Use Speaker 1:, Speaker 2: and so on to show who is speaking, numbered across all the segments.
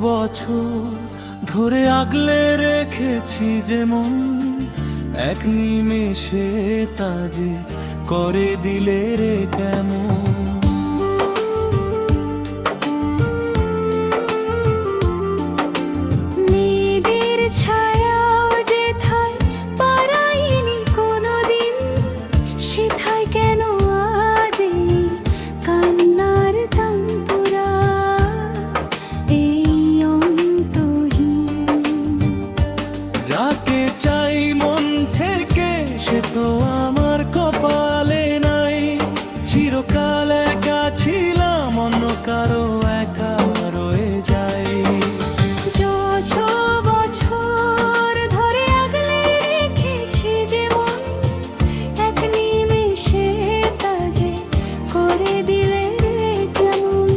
Speaker 1: বছর ধরে আগলে রেখেছি যেমন, এক নিমেষে তা যে করে দিলে রে কেমন। যাকে চাই মন থেকে সে তো আমার কপালে নাই, চিরকাল একা ছিলাম অন্য কারো একা রয়ে যাই।
Speaker 2: বছর ধরে আগলে রেখেছি যেমন, এক নিমেষে তা যে করে দিলে কেমন।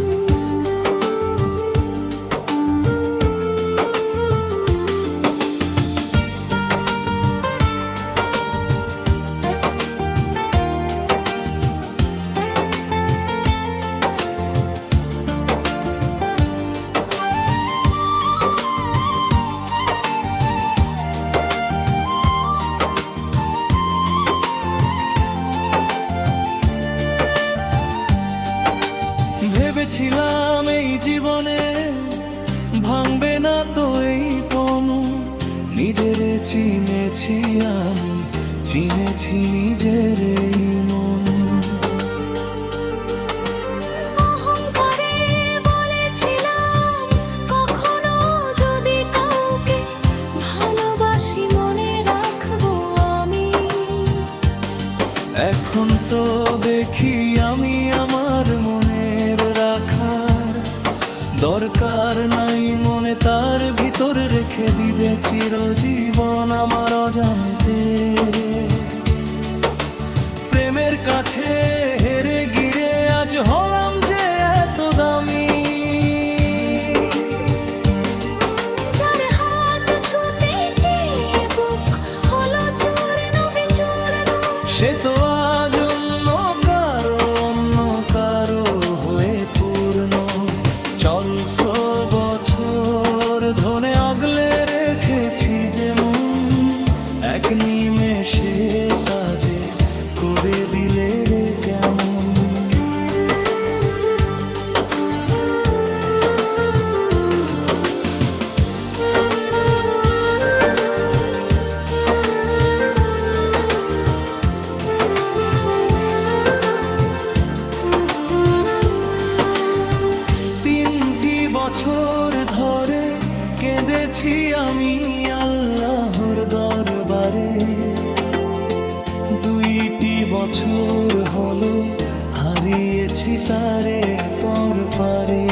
Speaker 1: ভেবেছিলাম এই জীবনে ভাঙবে না তো এই পণ, নিজের চিনেছি আমি, চিনেছি নিজের এই মন।
Speaker 2: অহংকারে বলেছিলাম কখনো যদি কাউকে ভালোবাসি মনে রাখবো আমি।
Speaker 1: এখন তো দেখি আমি আমার মনের রাখার দরকার নাই, মনে তার ভিতর রেখে দিবে চিরজীবন আমার অজান্তে। প্রেমের কাছে হেরে গিয়ে আজ হলাম যে এত দামি,
Speaker 2: যার হাত ছুঁতে চেয়ে বুক হলো চূর্ণ বিচূর্ণ,
Speaker 1: সে তো আজ অন্য কারো হয়ে পূর্ণ। চলছো বছর ধরে আগলে রেখেছি যেমন, এক নিমেষে তা যে করে দিলে রে কেমন। বছর ধরে কেঁদেছি আমি আল্লাহর দরবারে, 2টি বছর হলো হারিয়েছি তারে পর পারে।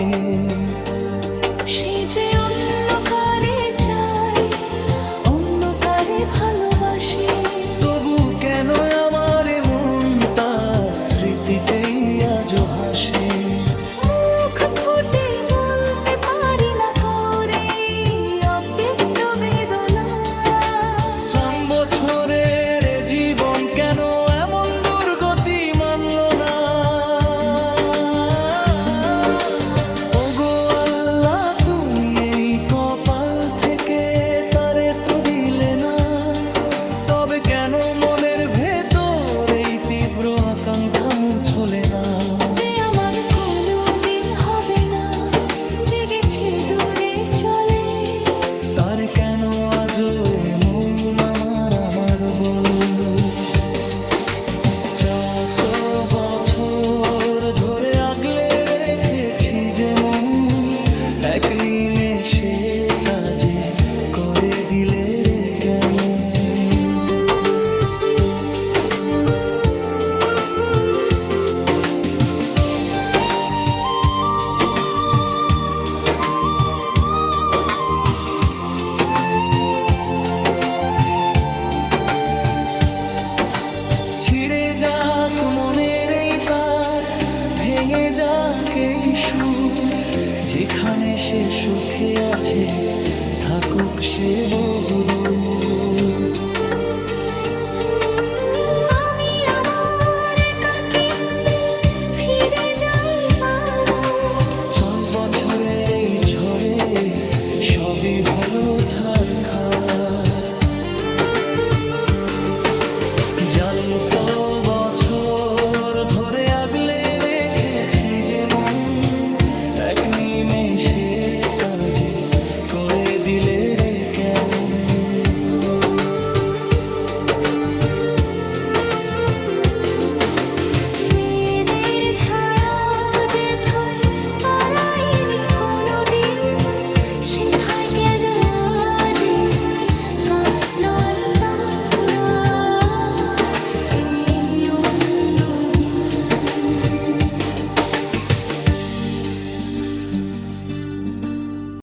Speaker 2: সে যে অন্য কারে চায়, অন্য কারে ভালোবাসে,
Speaker 1: তবু কেন আমার মন তার স্মৃতিতেই আজও হাসে।
Speaker 2: মুখ ফুটে বলতে পারি না কাউরে অব্যক্ত বেদনা।
Speaker 1: 4 বছরের জীবন কেন এমন দুর্গতি মানল না। ওগো আল্লাহ তুমি এই কপাল থেকে তারে তো দিলে না, তবে কেন মনের ভেতর এই তীব্র আকাঙ্ক্ষা মুছলে না।
Speaker 2: যে আমার কোনোদিন হবে না, জেগেছে দূরে চলে,
Speaker 1: তার কেন আজও এমন আমার বল। 400 বছর ধরে আগলে রেখেছি যেমন, এক নিমেষে তা যে করে দিলে রে কেমন। ছিঁড়ে যাক মনের এই তার, ভেঙে যাক এই সুর, যেখানে সে সুখে আছে থাকুক সে।